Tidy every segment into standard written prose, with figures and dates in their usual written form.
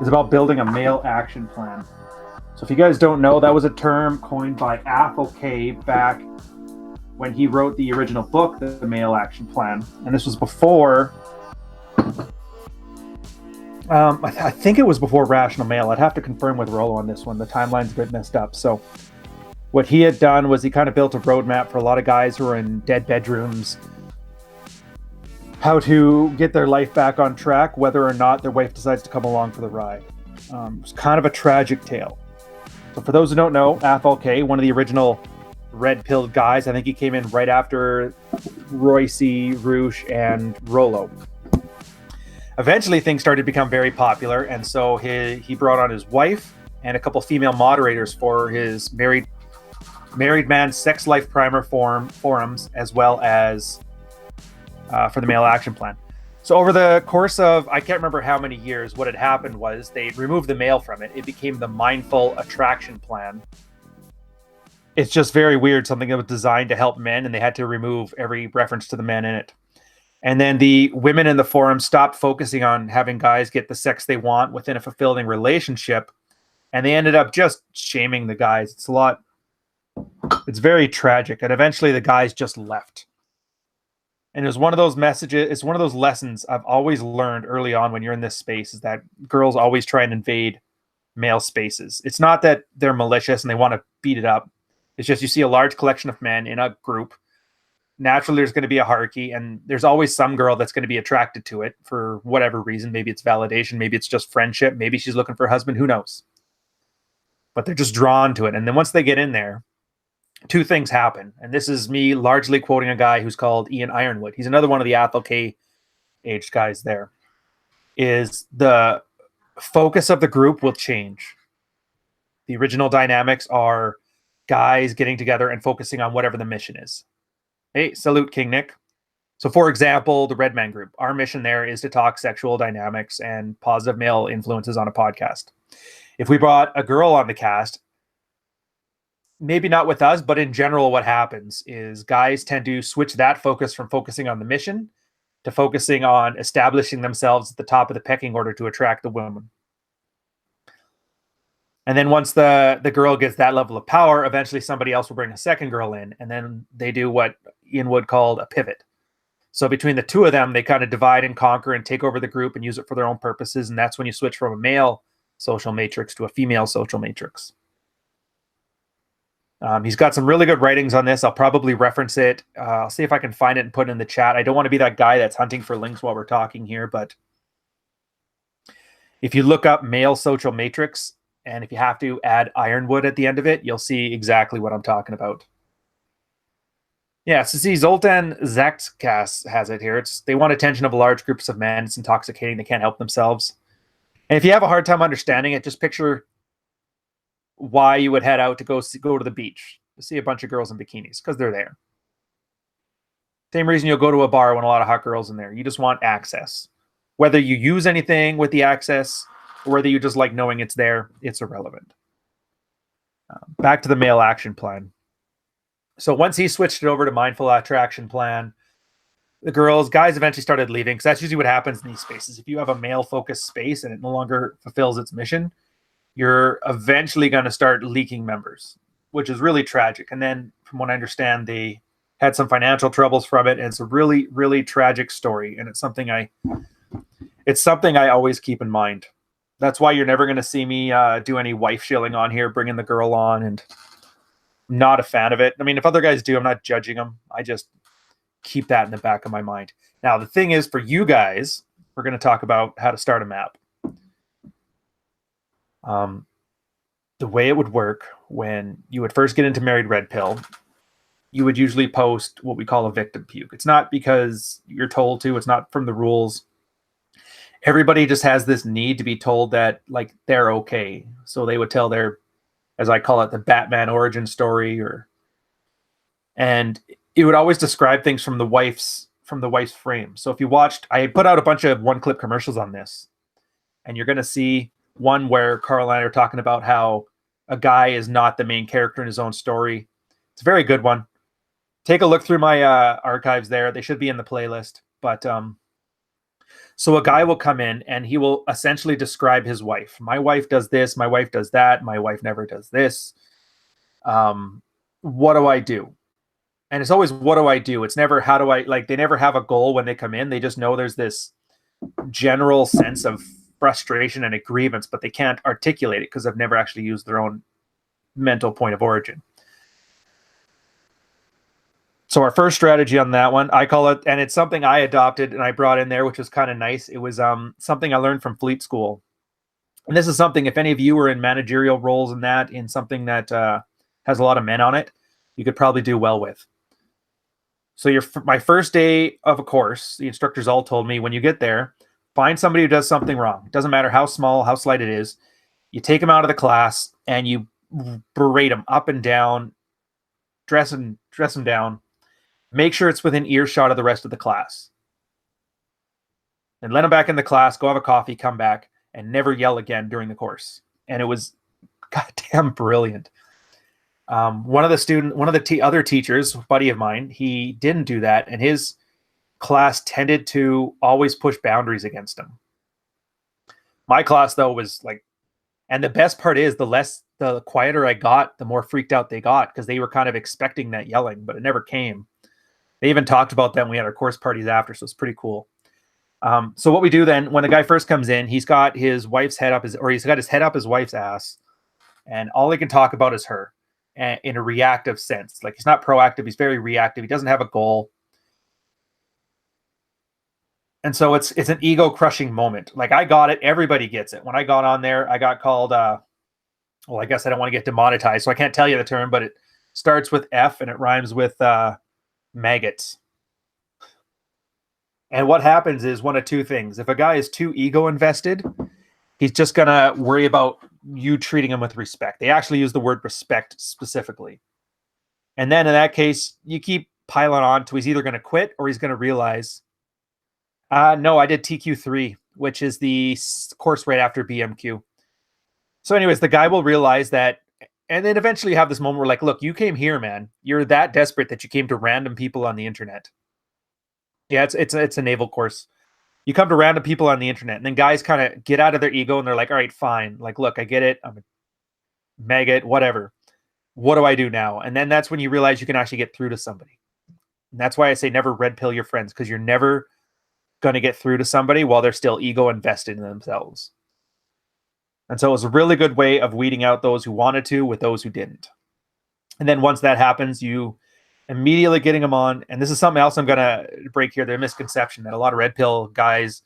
is about building a male action plan. So if you guys don't know, that was a term coined by Athol Kay back when he wrote the original book, The Male Action Plan. And this was before, I think it was before Rational Male. I'd have to confirm with Rollo on this one. The timeline's a bit messed up. So what he had done was he kind of built a roadmap for a lot of guys who are in dead bedrooms, how to get their life back on track, whether or not their wife decides to come along for the ride. It's kind of a tragic tale. So for those who don't know, Athol Kay, one of the original red-pilled guys, I think he came in right after Royce, Roosh, and Rollo. Eventually, things started to become very popular, and so he brought on his wife and a couple female moderators for his married man sex life primer forums, as well as for the male action plan. So over the course of, I can't remember how many years, what had happened was they removed the male from it. It became the mindful attraction plan. It's just very weird, something that was designed to help men, and they had to remove every reference to the men in it. And then the women in the forum stopped focusing on having guys get the sex they want within a fulfilling relationship, and they ended up just shaming the guys. It's very tragic, and eventually the guys just left. And it was one of those messages, it's one of those lessons I've always learned early on when you're in this space, is that girls always try and invade male spaces. It's not that they're malicious and they want to beat it up. It's just you see a large collection of men in a group. Naturally, there's going to be a hierarchy, and there's always some girl that's going to be attracted to it for whatever reason. Maybe it's validation. Maybe it's just friendship. Maybe she's looking for a husband. Who knows? But they're just drawn to it. And then once they get in there, two things happen. And this is me largely quoting a guy who's called Ian Ironwood. He's another one of the Athol Kay aged guys there. Is the focus of the group will change. The original dynamics are guys getting together and focusing on whatever the mission is. Hey, salute, King Nick. So for example, the Red Man Group, our mission there is to talk sexual dynamics and positive male influences on a podcast. If we brought a girl on the cast, maybe not with us, but in general, what happens is guys tend to switch that focus from focusing on the mission to focusing on establishing themselves at the top of the pecking order to attract the woman. And then once the girl gets that level of power, eventually somebody else will bring a second girl in, and then they do what Ian Wood called a pivot. So between the two of them, they kind of divide and conquer and take over the group and use it for their own purposes, and that's when you switch from a male social matrix to a female social matrix. He's got some really good writings on this. I'll probably reference it. I'll see if I can find it and put it in the chat. I don't want to be that guy that's hunting for links while we're talking here, but if you look up male social matrix, and if you have to add Ironwood at the end of it, you'll see exactly what I'm talking about. Yeah, so see, Zoltan Zakkas has it here. They want attention of large groups of men. It's intoxicating. They can't help themselves. And if you have a hard time understanding it, just picture why you would head out to go to the beach to see a bunch of girls in bikinis, because they're there. Same reason you'll go to a bar when a lot of hot girls in there. You just want access. Whether you use anything with the access or whether you just like knowing it's there, it's irrelevant. Back to the male action plan. So once he switched it over to mindful attraction plan, the guys eventually started leaving, because that's usually what happens in these spaces. If you have a male-focused space and it no longer fulfills its mission, you're eventually going to start leaking members, which is really tragic. And then, from what I understand, they had some financial troubles from it, and it's a really, really tragic story. And it's something I always keep in mind. That's why you're never going to see me do any wife shilling on here, bringing the girl on, and I'm not a fan of it. I mean, if other guys do, I'm not judging them. I just keep that in the back of my mind. Now, the thing is, for you guys, we're going to talk about how to start a map. The way it would work when you would first get into Married Red Pill, you would usually post what we call a victim puke. It's not because you're told to. It's not from the rules. Everybody just has this need to be told that, like, they're okay. So they would tell their, as I call it, the Batman origin story, and it would always describe things from the wife's frame. So if you watched, I put out a bunch of one-clip commercials on this, and you're going to see one where Carl and I are talking about how a guy is not the main character in his own story. It's a very good one. Take a look through my archives there. They should be in the playlist. But So a guy will come in and he will essentially describe his wife. My wife does this. My wife does that. My wife never does this. What do I do? And it's always, what do I do? It's never, how do I, like, they never have a goal when they come in. They just know there's this general sense of frustration and a grievance, but they can't articulate it because they've never actually used their own mental point of origin. So our first strategy on that one, I call it, and it's something I adopted and I brought in there, which was kind of nice. It was something I learned from Fleet School. And this is something, if any of you are in managerial roles in that, in something that has a lot of men on it, you could probably do well with. So my first day of a course, the instructors all told me, when you get there, find somebody who does something wrong. It doesn't matter how small, how slight it is. You take them out of the class and you berate them up and down, dress them down. Make sure it's within earshot of the rest of the class. And let them back in the class, go have a coffee, come back, and never yell again during the course. And it was goddamn brilliant. One of the other teachers, a buddy of mine, he didn't do that, and his class tended to always push boundaries against him. My class, though, was like, and the best part is the quieter I got, the more freaked out they got, because they were kind of expecting that yelling, but it never came. They even talked about that when we had our course parties after, so it's pretty cool. So what we do then, when the guy first comes in, he's got his wife's head up he's got his head up his wife's ass, and all he can talk about is her, and in a reactive sense. Like, he's not proactive, he's very reactive. He doesn't have a goal. And so it's an ego crushing moment. Like, I got it, everybody gets it. When I got on there, I got called well, I guess I don't want to get demonetized, so I can't tell you the term, but it starts with F and it rhymes with maggots. And what happens is one of two things. If a guy is too ego invested, he's just going to worry about you treating him with respect. They actually use the word respect specifically. And then in that case, you keep piling on to he's either going to quit or he's going to realize, no, I did TQ3, which is the course right after BMQ. So anyways, the guy will realize that, and then eventually you have this moment where, like, look, you came here, man. You're that desperate that you came to random people on the internet. Yeah, it's a naval course. You come to random people on the internet, and then guys kind of get out of their ego, and they're like, all right, fine. Like, look, I get it. I'm a maggot, whatever. What do I do now? And then that's when you realize you can actually get through to somebody. And that's why I say never red pill your friends, because you're never going to get through to somebody while they're still ego invested in themselves. And so it was a really good way of weeding out those who wanted to with those who didn't. And then once that happens, you immediately getting them on. And this is something else I'm going to break here. There's a misconception that a lot of red pill guys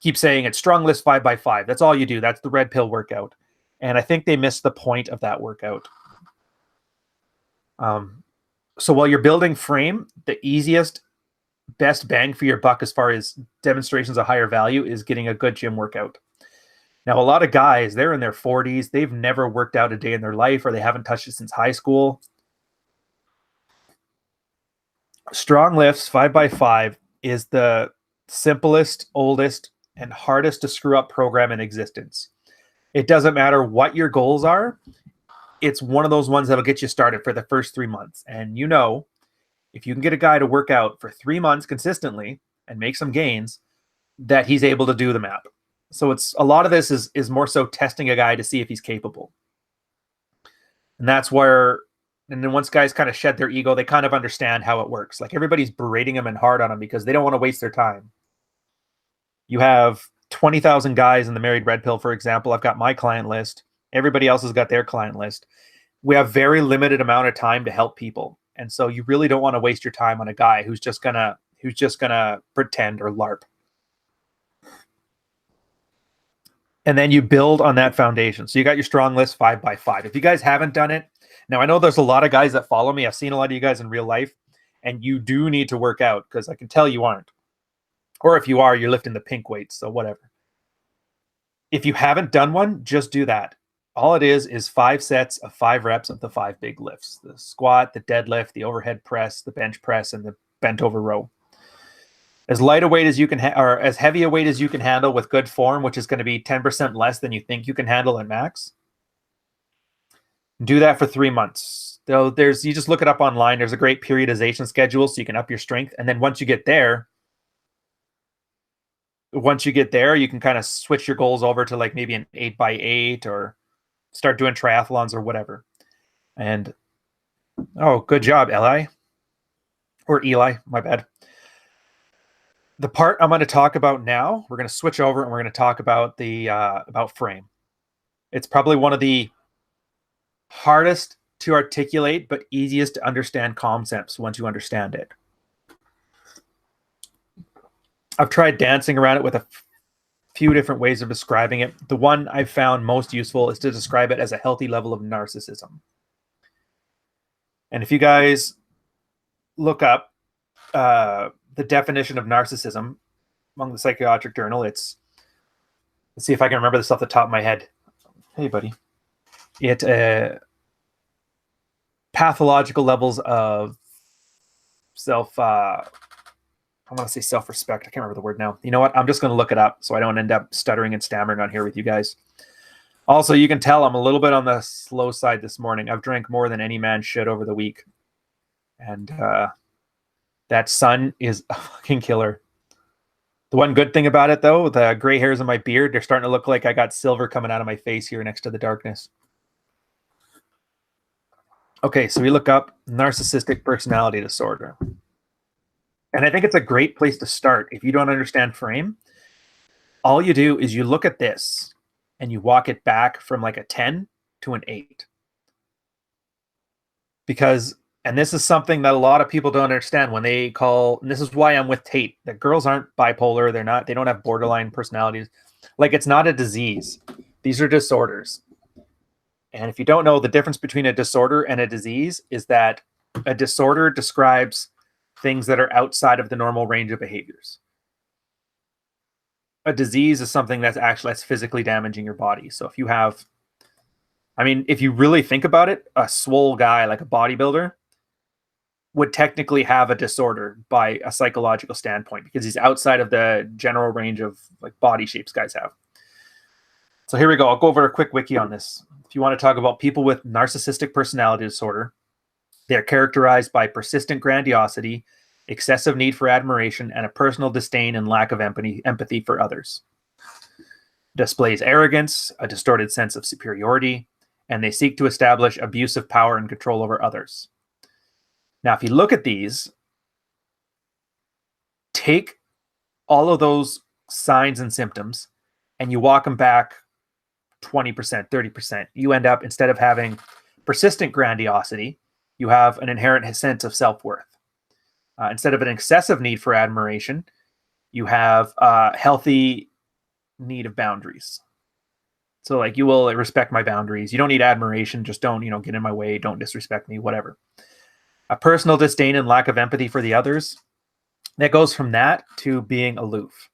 keep saying it's strong list 5x5. That's all you do. That's the red pill workout. And I think they missed the point of that workout. So while you're building frame, the easiest, best bang for your buck as far as demonstrations of higher value is getting a good gym workout. Now, a lot of guys, they're in their 40s. They've never worked out a day in their life, or they haven't touched it since high school. Strong lifts 5x5 is the simplest, oldest, and hardest to screw up program in existence. It doesn't matter what your goals are. It's one of those ones that'll get you started for the first 3 months. And you know, if you can get a guy to work out for 3 months consistently and make some gains, that he's able to do the map. So it's a lot of this is more so testing a guy to see if he's capable. And that's where, and then once guys kind of shed their ego, they kind of understand how it works. Like, everybody's berating them and hard on them because they don't want to waste their time. You have 20,000 guys in the Married Red Pill, for example. I've got my client list. Everybody else has got their client list. We have very limited amount of time to help people. And so you really don't want to waste your time on a guy who's just gonna pretend or LARP. And then you build on that foundation. So you got your strong list 5x5. If you guys haven't done it, now I know there's a lot of guys that follow me. I've seen a lot of you guys in real life, and you do need to work out, because I can tell you aren't. Or if you are, you're lifting the pink weights, so whatever. If you haven't done one, just do that. All it is 5 sets of 5 reps of the 5 big lifts: the squat, the deadlift, the overhead press, the bench press, and the bent over row. As light a weight as you can, or as heavy a weight as you can handle with good form, which is going to be 10% less than you think you can handle at max. Do that for 3 months. You just look it up online. There's a great periodization schedule so you can up your strength. And then once you get there, once you get there, you can kind of switch your goals over to like maybe an 8x8 or start doing triathlons or whatever. And oh, good job, Eli. Or Eli, my bad. The part I'm going to talk about now, we're going to switch over and we're going to talk about the about frame. It's probably one of the hardest to articulate but easiest to understand concepts once you understand it. I've tried dancing around it with a few different ways of describing it. The one I've found most useful is to describe it as a healthy level of narcissism. And if you guys look up the definition of narcissism among the psychiatric journal, let's see if I can remember this off the top of my head. Hey, buddy. It pathological levels of I want to say self-respect. I can't remember the word now. You know what? I'm just going to look it up so I don't end up stuttering and stammering on here with you guys. Also, you can tell I'm a little bit on the slow side this morning. I've drank more than any man should over the week. And that sun is a fucking killer. The one good thing about it, though, the gray hairs in my beard, they're starting to look like I got silver coming out of my face here next to the darkness. Okay, so we look up narcissistic personality disorder. And I think it's a great place to start. If you don't understand frame, all you do is you look at this and you walk it back from like a 10 to an 8. Because, and this is something that a lot of people don't understand when they call, and this is why I'm with Tate, that girls aren't bipolar. They don't have borderline personalities. Like, it's not a disease. These are disorders. And if you don't know, the difference between a disorder and a disease is that a disorder describes things that are outside of the normal range of behaviors. A disease is something that's physically damaging your body. So if you have, I mean, if you really think about it, a swole guy like a bodybuilder would technically have a disorder by a psychological standpoint because he's outside of the general range of like body shapes guys have. So here we go. I'll go over a quick wiki on this. If you want to talk about people with narcissistic personality disorder, they're characterized by persistent grandiosity, excessive need for admiration, and a personal disdain and lack of empathy for others. Displays arrogance, a distorted sense of superiority, and they seek to establish abusive power and control over others. Now, if you look at these, take all of those signs and symptoms, and you walk them back 20%, 30%. You end up, instead of having persistent grandiosity, you have an inherent sense of self-worth. Instead of an excessive need for admiration, you have a healthy need of boundaries. So like, you will respect my boundaries. You don't need admiration. Just don't, get in my way. Don't disrespect me, whatever. A personal disdain and lack of empathy for the others. That goes from that to being aloof.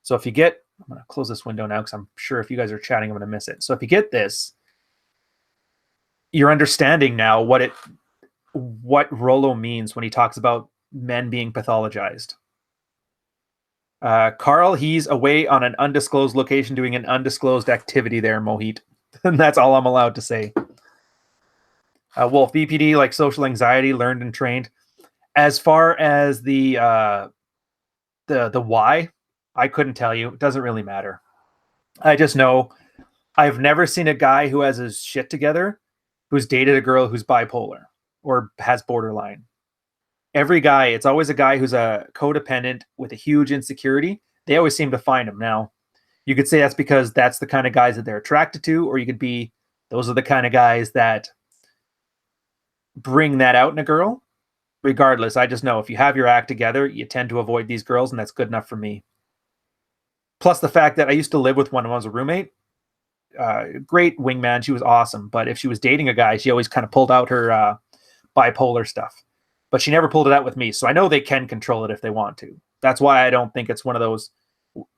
So if you get, I'm going to close this window now because I'm sure if you guys are chatting, I'm going to miss it. So if you get this, you're understanding now what Rollo means when he talks about men being pathologized. Carl, he's away on an undisclosed location doing an undisclosed activity there, Mohit. And that's all I'm allowed to say. Wolf, BPD, like social anxiety, learned and trained. As far as the why, I couldn't tell you. It doesn't really matter. I just know I've never seen a guy who has his shit together who's dated a girl who's bipolar or has borderline. Every guy, it's always a guy who's a codependent with a huge insecurity. They always seem to find him. Now, you could say that's because that's the kind of guys that they're attracted to, or you could be, those are the kind of guys that bring that out in a girl. Regardless, I just know if you have your act together, you tend to avoid these girls, and that's good enough for me. Plus the fact that I used to live with one when I was a roommate. Great wingman. She was awesome. But if she was dating a guy, she always kind of pulled out her bipolar stuff. But she never pulled it out with me. So I know they can control it if they want to. That's why I don't think it's one of those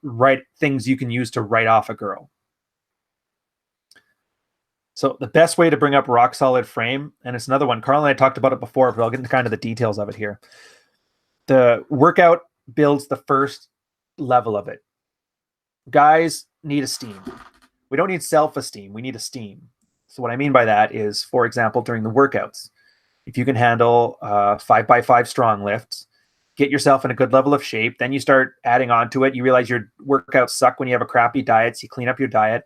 right things you can use to write off a girl. So the best way to bring up rock solid frame, and it's another one, Carl and I talked about it before, but I'll get into kind of the details of it here. The workout builds the first level of it. Guys need esteem. We don't need self-esteem. We need esteem. So what I mean by that is, for example, during the workouts, if you can handle 5x5 strong lifts, get yourself in a good level of shape. Then you start adding on to it. You realize your workouts suck when you have a crappy diet, so you clean up your diet.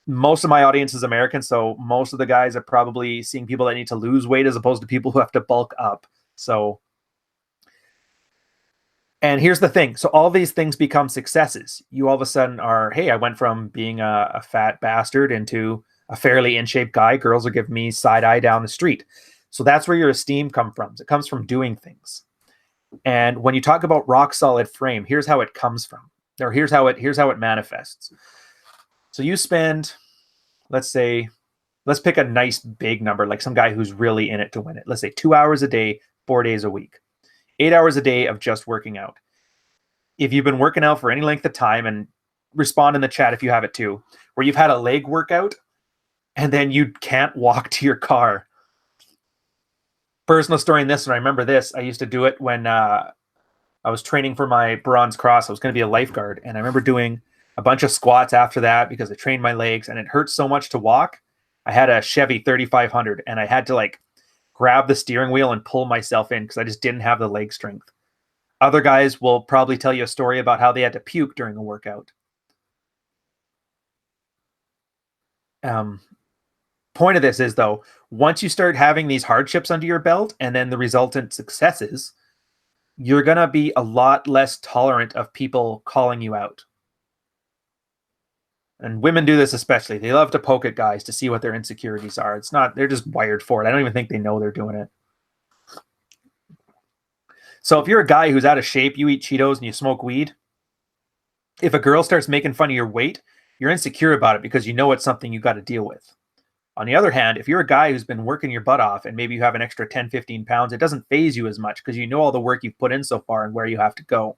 Most of my audience is American, so most of the guys are probably seeing people that need to lose weight as opposed to people who have to bulk up. So, and here's the thing. So all these things become successes. You all of a sudden are, hey, I went from being a fat bastard into a fairly in-shape guy. Girls will give me side eye down the street. So that's where your esteem comes from. It comes from doing things. And when you talk about rock solid frame, here's how it comes from, or here's how it manifests. So you spend, let's pick a nice big number, like some guy who's really in it to win it. Let's say 2 hours a day, 4 days a week, 8 hours a day of just working out. If you've been working out for any length of time, and respond in the chat if you have it too, where you've had a leg workout and then you can't walk to your car. Personal story in this one, I remember this. I used to do it when I was training for my bronze cross. I was going to be a lifeguard, and I remember doing a bunch of squats after that because I trained my legs, and it hurt so much to walk. I had a Chevy 3500, and I had to like grab the steering wheel and pull myself in because I just didn't have the leg strength. Other guys will probably tell you a story about how they had to puke during a workout. Point of this is, though, once you start having these hardships under your belt and then the resultant successes, you're going to be a lot less tolerant of people calling you out. And women do this especially. They love to poke at guys to see what their insecurities are. It's not, they're just wired for it. I don't even think they know they're doing it. So if you're a guy who's out of shape, you eat Cheetos and you smoke weed, if a girl starts making fun of your weight, you're insecure about it because you know it's something you got to deal with. On the other hand, if you're a guy who's been working your butt off and maybe you have an extra 10, 15 pounds, it doesn't phase you as much because you know all the work you've put in so far and where you have to go.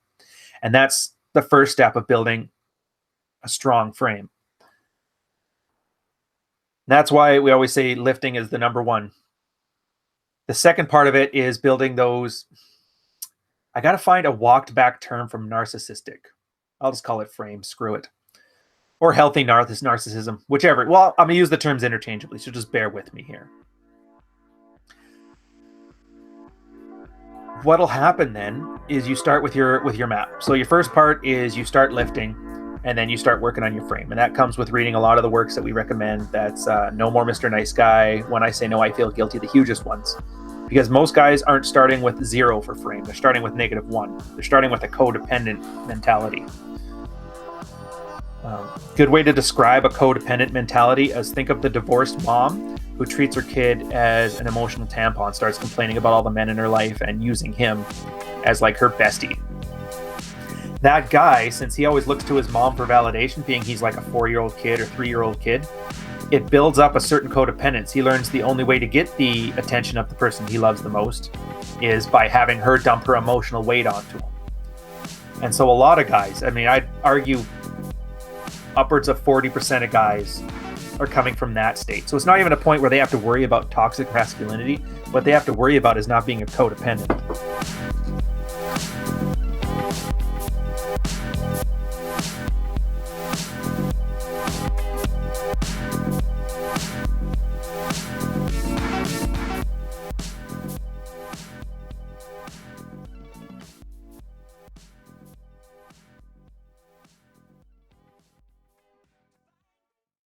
And that's the first step of building a strong frame. That's why we always say lifting is the number one. The second part of it is building those. I got to find a walked back term from narcissistic. I'll just call it frame. Screw it. Or healthy narcissism, whichever. Well, I'm going to use the terms interchangeably, so just bear with me here. What'll happen then is you start with your map. So your first part is you start lifting, and then you start working on your frame. And that comes with reading a lot of the works that we recommend. That's No More Mr. Nice Guy, When I Say No, I Feel Guilty, the hugest ones. Because most guys aren't starting with 0 for frame. They're starting with -1. They're starting with a codependent mentality. Good way to describe a codependent mentality is think of the divorced mom who treats her kid as an emotional tampon, starts complaining about all the men in her life and using him as like her bestie. That guy, since he always looks to his mom for validation, being he's like a 4-year-old kid or 3-year-old kid, it builds up a certain codependence. He learns the only way to get the attention of the person he loves the most is by having her dump her emotional weight onto him. And so a lot of guys, I mean, I'd argue upwards of 40% of guys are coming from that state. So it's not even a point where they have to worry about toxic masculinity. What they have to worry about is not being a codependent.